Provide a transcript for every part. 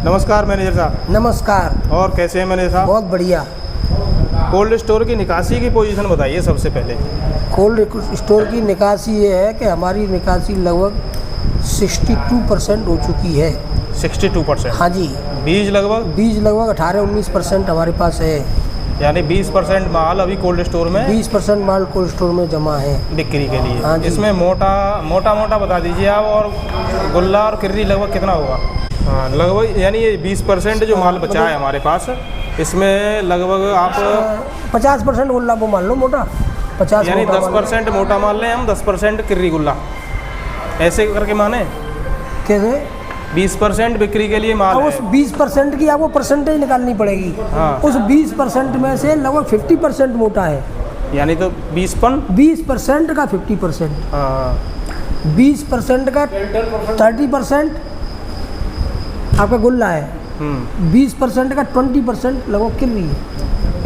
नमस्कार मैनेजर साहब। नमस्कार। और कैसे हैं मैनेजर साहब? बहुत बढ़िया। कोल्ड स्टोर की निकासी की पोजीशन बताइए सबसे पहले। कोल्ड स्टोर की निकासी ये है कि हमारी निकासी लगभग 62% हो चुकी है। 62%? हाँ जी। बीज लगभग 18-19% हमारे पास है। यानी 20% माल अभी कोल्ड स्टोर में 20% माल कोल्ड स्टोर में जमा है बिक्री के लिए। हाँ जी। इसमें मोटा बता दीजिए आप, और गुल्ला और किर्री लगभग कितना होगा? हाँ लगभग, यानी ये 20% जो माल बचा है हमारे पास, इसमें लगभग आप 50% गुल्ला वो मान लो मोटा, 50 यानी मोटा 10% मोटा मान लें हम, 10% किर्री गुल्ला, ऐसे करके माने। कैसे? 20% बिक्री के लिए माल उस है। 20% की आपको परसेंटेज निकालनी पड़ेगी। हाँ। उस 20% में से लगभग 50% मोटा है। यानी तो 20% का 50%, हाँ 20% का 30% आपका गुल्ला है, 20% का 20% लगभग किर्री है।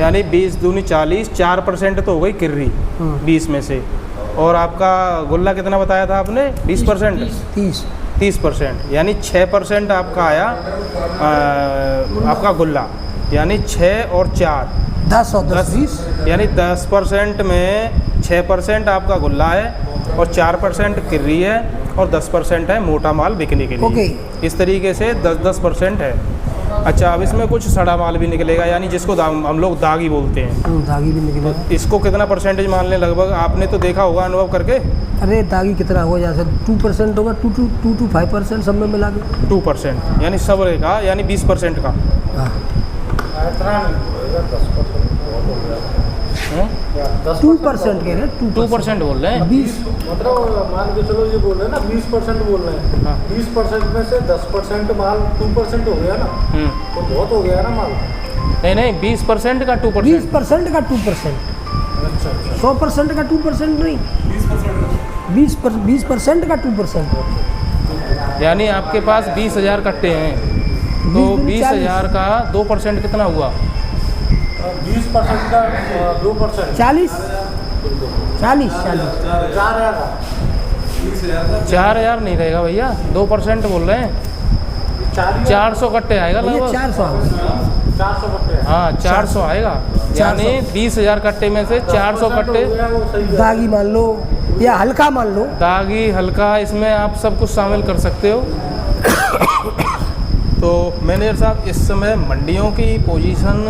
यानी 20 दूनी 40, 4% तो हो गई किर्री 20 में से। और आपका गुल्ला कितना बताया था आपने? 20%? 30%, यानी 6% आपका आया आपका गुल्ला, यानी 6 और 4 10 और 20, यानी 10% में 6% आपका गुल्ला है और 4% किर्री है और 10% है मोटा माल बिकने के लिए। ओके। इस तरीके से 10% है। अच्छा, अब इसमें कुछ सड़ा माल भी निकलेगा, यानी जिसको हम लोग दागी बोलते हैं। दागी भी निकलेगा। तो इसको कितना परसेंटेज मान लें लगभग? आपने तो देखा होगा अनुभव करके। अरे दागी कितना होगा? जैसे 2% होगा, 2 to 5% सब में मिला के 2%, यानी सब रहेगा, यानी 20% का। हाँ। 2% कह रहे हैं, 2% बोल रहे हैं। 20 मतलब मान के चलो ये बोल रहे हैं ना 20% बोल रहे हैं। हाँ। 20% में से 10% माल 2% हो गया ना, तो बहुत हो गया ना माल। नहीं 20% का 2%। 20% का 2%, अच्छा 100% का 2% नहीं, 20% का 2%। यानी आपके पास 20,000 कट्टे हैं, तो 20,000 का 2% कितना हुआ? 20% का 2%, 40 4,000 नहीं रहेगा भैया, 2% बोल रहे हैं। 400 कट्टे आएगा लगभग। 400 कट्टे। हाँ 400 आएगा, यानी 20,000 कट्टे में से 400 कट्टे दागी मान लो या हल्का मान लो। दागी हल्का, इसमें आप सब कुछ शामिल कर सकते हो। तो मैनेजर साहब, इस समय मंडियों की पोजीशन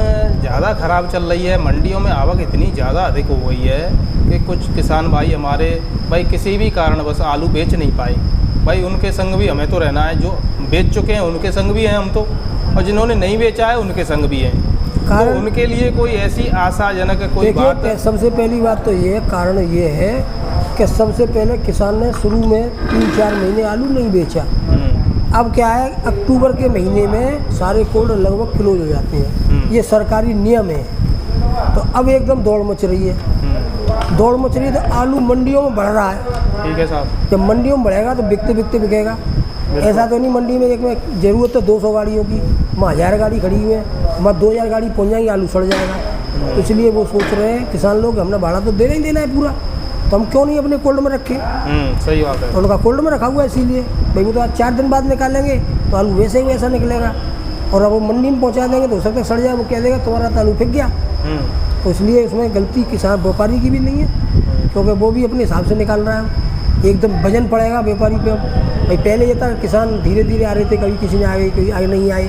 ज़्यादा ख़राब चल रही है। मंडियों में आवक इतनी ज़्यादा अधिक हो गई है कि कुछ किसान भाई हमारे भाई किसी भी कारण बस आलू बेच नहीं पाए। भाई उनके संग भी हमें तो रहना है, जो बेच चुके हैं उनके संग भी हैं हम तो, और जिन्होंने नहीं बेचा है उनके संग भी हैं। तो उनके लिए कोई ऐसी आशाजनक कोई बात? सबसे पहली बात तो ये कारण ये है कि सबसे पहले किसान ने शुरू में 3-4 महीने आलू नहीं बेचा। अब क्या है, अक्टूबर के महीने में सारे कोल्ड लगभग क्लोज हो जाते हैं, ये सरकारी नियम है। तो अब एकदम दौड़ मच रही है, तो आलू मंडियों में बढ़ रहा है। ठीक है साहब। जब मंडियों में बढ़ेगा तो बिकते बिकेगा। ऐसा तो नहीं मंडी में एक में ज़रूरत है 200 गाड़ियों की, वहाँ 1000 गाड़ी खड़ी हुई है, वहाँ 2000 गाड़ी पहुँच जाएंगी, आलू सड़ जाएगा। तो इसलिए वो सोच रहे हैं किसान लोग, हमने भाड़ा तो देना ही देना है पूरा, तो हम क्यों नहीं अपने कोल्ड में रखें। सही बात है। तो उनका कोल्ड में रखा हुआ है, इसीलिए भाई वो तो आज 4 दिन बाद निकालेंगे तो आलू वैसे ही वैसा निकलेगा, और अब वो मंडी में पहुंचा देंगे तो हो सकता है सड़ जाए। वो कह देगा तुम्हारा तो आलू फेंक गया। तो इसलिए उसमें गलती किसान व्यापारी की भी नहीं है, क्योंकि वो भी अपने हिसाब से निकाल रहा है। एकदम वजन पड़ेगा व्यापारी पे। भाई पहले ये था किसान धीरे धीरे आ रहे थे, कभी किसी ने आ गए, कभी आगे नहीं आए।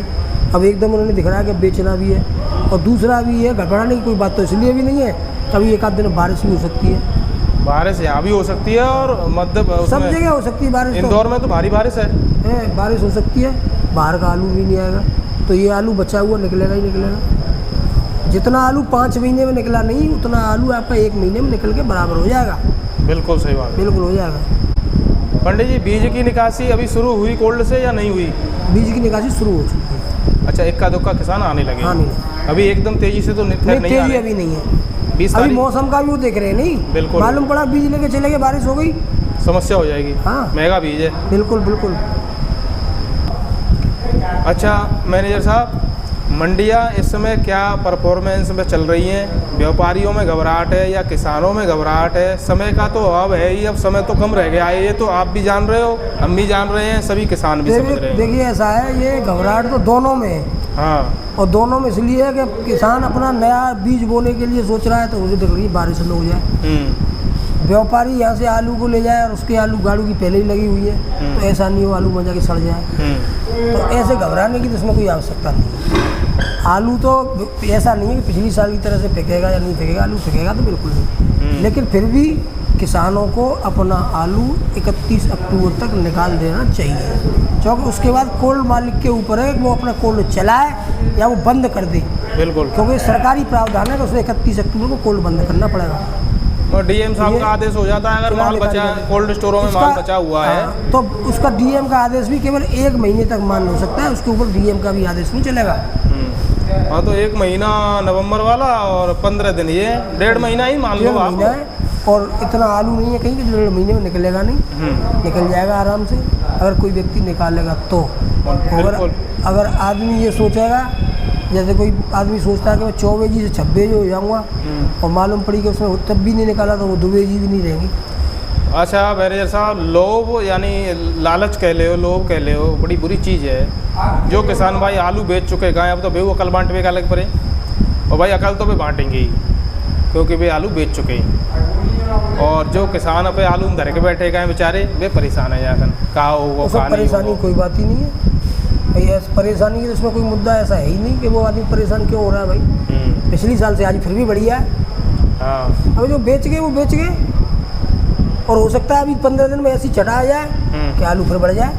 अब एकदम उन्होंने दिख रहा है कि बेचना भी है, और दूसरा भी है गड़बड़ाने की कोई बात तो इसलिए भी नहीं है, कभी एक आध दिन बारिश भी हो सकती है। बारिश यहाँ भी हो सकती है और मध्य सब जगह हो सकती है बारिश। इंदौर में तो भारी बारिश है, बारिश हो सकती है, बाहर का आलू भी नहीं आएगा, तो ये आलू बचा हुआ निकलेगा ही निकलेगा। जितना आलू 5 महीने में निकला नहीं, उतना आलू आपका 1 महीने में निकल के बराबर हो जाएगा। बिल्कुल सही बात, बिल्कुल हो जाएगा। पंडित जी, बीज की निकासी अभी शुरू हुई कोल्ड से या नहीं हुई? बीज की निकासी शुरू हो चुकी है। अच्छा, इक्का दुक्का किसान आने लगे? हाँ, नहीं अभी एकदम तेजी से तो नहीं तेजी अभी नहीं है। अभी मौसम का भी वो देख रहे हैं, नहीं बिल्कुल मालूम पड़ा बीज लेके चले गए, बारिश हो गई, समस्या हो जाएगी। हाँ, महंगा बीज है। बिल्कुल। अच्छा मैनेजर साहब, मंडियाँ इस समय क्या परफॉर्मेंस में चल रही हैं? व्यापारियों में घबराहट है या किसानों में घबराहट है? समय का तो अभाव है ही, अब समय तो कम रह गया है, ये तो आप भी जान रहे हो, हम भी जान रहे हैं, सभी किसान भी समझ रहे हैं। देखिए ऐसा है, ये घबराहट तो दोनों में है। हाँ, और दोनों में इसलिए है कि किसान अपना नया बीज बोने के लिए सोच रहा है तो उसे देख रही बारिश न हो जाए। व्यापारी यहाँ से आलू को ले जाए और उसके आलू गाड़ू की पहले ही लगी हुई है, तो ऐसा नहीं हो आलू में जाके सड़ जाए। तो ऐसे घबराने की तो इसमें कोई आवश्यकता नहीं है। आलू तो ऐसा नहीं है कि पिछली साल की तरह से फेंकेगा या नहीं फेंकेगा, आलू फेंकेगा तो बिल्कुल नहीं। लेकिन फिर भी किसानों को अपना आलू 31 अक्टूबर तक निकाल देना चाहिए, क्योंकि उसके बाद कोल्ड मालिक के ऊपर है कि वो अपना कोल्ड चलाए या वो बंद कर दे। बिल्कुल, क्योंकि सरकारी प्रावधान है तो उसे 31 अक्टूबर को कोल्ड बंद करना पड़ेगा। और डीएम साहब का आदेश हो जाता है अगर माल बचा, कोल्ड स्टोरों में माल बचा हुआ है तो उसका डीएम का आदेश भी केवल 1 महीने तक मान्य हो सकता है, उसके ऊपर डीएम का भी आदेश नहीं चलेगा। हाँ, तो 1 महीना नवंबर वाला और 15 दिन, ये 1.5 महीना ही मान लो आप। और इतना आलू नहीं है कहीं कि 1.5 महीने में निकलेगा नहीं, निकल जाएगा आराम से अगर कोई व्यक्ति निकालेगा तो। अगर आदमी ये सोचेगा, जैसे कोई आदमी सोचता है कि मैं 24 से 26 हो जाऊँगा और मालूम पड़ी कि उसने तब भी नहीं निकाला तो वो 2 भी नहीं रहेंगी। अच्छा मैनेजर साहब, लोभ यानी लालच कह ले हो, लोभ कह ले हो, बड़ी बुरी चीज़ है। जो किसान भाई आलू बेच चुके गए, अब तो भाई वो अकल बांटने का अलग पड़े, और भाई अकल तो वे बांटेंगे ही क्योंकि वे आलू बेच चुके हैं। और जो किसान पे आलू धर के बैठे गए बेचारे, वे परेशान है जाकर, कहा होगा कहा नहीं। परेशानी कोई बात ही नहीं है भाई, ऐसा परेशानी तो इसमें कोई मुद्दा ऐसा है ही नहीं कि वो आदमी परेशान क्यों हो रहा है भाई। पिछली साल से आज फिर भी बढ़िया है। हाँ, अब जो बेच गए वो बेच गए, और हो सकता है अभी 15 दिन में ऐसी चढ़ा आ जाए कि आलू फिर बढ़ जाए।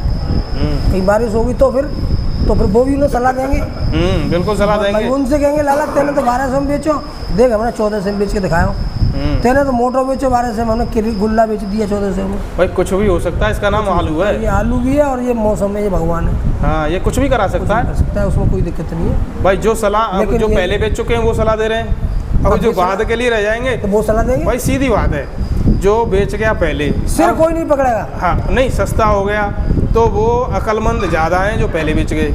कहीं बारिश होगी तो फिर वो भी उन्हें सलाह देंगे। बिल्कुल सलाह देंगे। उनसे कहेंगे लाला तेने तो 1200 में बेचो, देख हमने 1400 में बेच के दिखाओ। तेने तो मोटर बेचो 1200 में, हमने गुल्ला बेच दिया 1400 में। भाई कुछ भी हो सकता है, इसका नाम आलू है। ये आलू भी है और ये मौसम है, ये भगवान है। हाँ, ये कुछ भी करा सकता है, उसमें कोई दिक्कत नहीं है भाई। जो सलाह अब जो पहले बेच चुके हैं वो सलाह दे रहे हैं, अब जो बाद के लिए रह जाएंगे तो वो सलाह देंगे। भाई सीधी बात है, जो बेच गया पहले सिर कोई नहीं पकड़ेगा। हाँ, नहीं सस्ता हो गया तो वो अक्लमंद ज़्यादा हैं जो पहले बेच गए।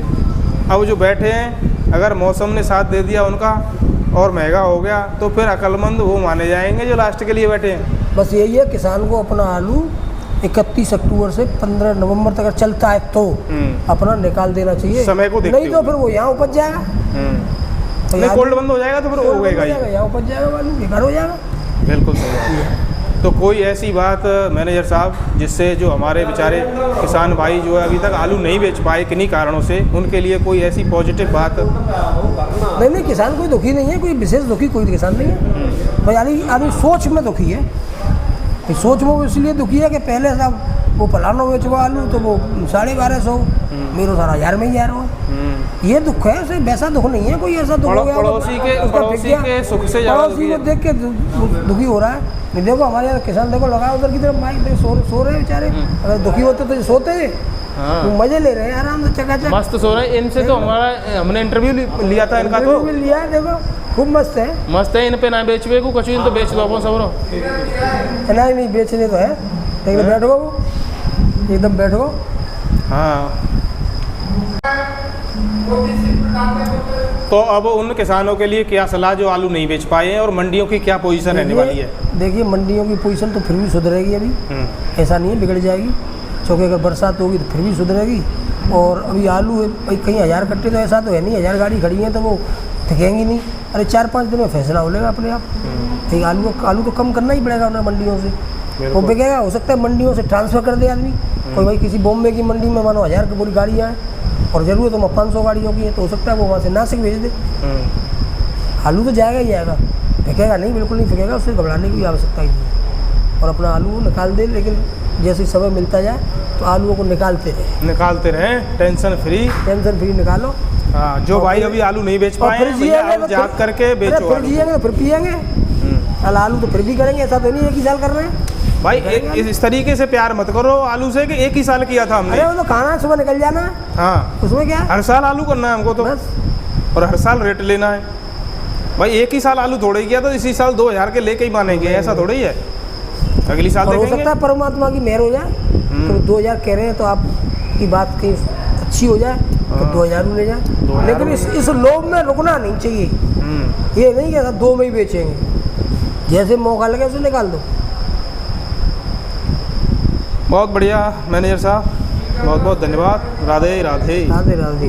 अब जो बैठे हैं, अगर मौसम ने साथ दे दिया उनका और महंगा हो गया तो फिर अक्लमंद वो माने जाएंगे जो लास्ट के लिए बैठे हैं। बस यही है, किसान को अपना आलू 31 अक्टूबर से 15 नवंबर तक अगर चलता है तो अपना निकाल देना चाहिए, समय को देखते नहीं तो फिर वो यहाँ उपज जाएगा। नहीं, कोल्ड बंद हो जाएगा तो फिर हो गएगा, यहाँ उपज जाएगा, आलू बेकार हो जाएगा। बिल्कुल सही। तो कोई ऐसी बात मैनेजर साहब जिससे जो हमारे बेचारे किसान भाई जो है अभी तक आलू नहीं बेच पाए किन्हीं कारणों से, उनके लिए कोई ऐसी पॉजिटिव बात? नहीं, किसान कोई दुखी नहीं है, कोई विशेष दुखी कोई किसान नहीं है भाई। आदमी सोच में दुखी है, सोच में वो इसलिए दुखी है कि पहले साहब वो फलाना बेचो आलू तो वो 1250, मेरे सारा 1000 में ही जा रहा हूँ। ये दुख है, उसे वैसा दुख नहीं है, कोई ऐसा दुख हो गया पड़ोसी के सुख से ज़्यादा दुखी है। देख के दुखी हो रहा है। देखो हमारे यहाँ किसान देखो लगा उधर की तरफ बाइक सो रहे हैं बेचारे, अगर दुखी होते तो सोते हैं। हाँ। मजे ले रहे हैं आराम से, चकाचक मस्त सो रहे हैं। इनसे तो हमने इंटरव्यू लिया था, इनका तो लिया है, देखो खूब मस्त है, मस्त है। इन पे ना बेचवे को कछु, इन तो बेच दो सबरो। नहीं बेचने तो है, लेकिन बैठो एकदम बैठो। हाँ, तो अब उन किसानों के लिए क्या सलाह जो आलू नहीं बेच पाए हैं, और मंडियों की क्या पोजीशन रहने वाली है? देखिए मंडियों की पोजीशन तो फिर भी सुधरेगी, अभी ऐसा नहीं है बिगड़ जाएगी, क्योंकि अगर बरसात होगी तो फिर भी सुधरेगी। और अभी आलू कहीं 1000 कट्टे तो ऐसा तो है नहीं, 1000 गाड़ी खड़ी है तो वो टिकेंगी नहीं। अरे 4-5 दिन में फैसला हो लेगा अपने आप। आलू तो कम करना ही पड़ेगा अपने मंडियों से, वो बिकेगा। हो सकता है मंडियों से ट्रांसफ़र कर दे आदमी, कोई भाई किसी बॉम्बे की मंडी में मानो 1000 की पूरी गाड़ियाँ हैं और ज़रूरत तो 500 गाड़ियों की है, तो हो सकता है वो वहाँ से नासिक भेज दे। आलू तो जाएगा ही जाएगा, फेंकेगा नहीं, बिल्कुल नहीं फेंकेगा, उससे घबराने की आवश्यकता ही नहीं है। और अपना आलू निकाल दे, लेकिन जैसे समय मिलता जाए तो आलूओं को निकालते रहें, टेंशन फ्री निकालो। हाँ, जो भाई अभी आलू नहीं बेच पाए हैं, याद करके बेचो। फिर जिएंगे तो फिर पिएंगे, आलू तो फिर भी करेंगे, ऐसा तो नहीं एक ही साल कर रहे हैं भाई। इस तरीके से प्यार मत करो आलू से कि एक ही साल किया था हमने। अरे वो तो खाना सुबह निकल जाना। हाँ, उसमें क्या, हर साल आलू करना है हमको तो बस, और हर साल रेट लेना है भाई। एक ही साल आलू थोड़े किया तो इसी साल 2000 के लेके ही मानेंगे, ऐसा थोड़ा ही है। अगली साल हो सकता है परमात्मा की मेहर हो जाए तो 2000 कह रहे हैं तो आपकी बात कहीं अच्छी हो जाए, तो 2000 में ले जा। 2000 लेकिन इस लोभ में रुकना नहीं चाहिए। ये नहीं कहता 2 में ही बेचेंगे, जैसे मौका लगे उसे निकाल दो। बहुत बढ़िया मैनेजर साहब, बहुत बहुत धन्यवाद। राधे राधे। राधे राधे।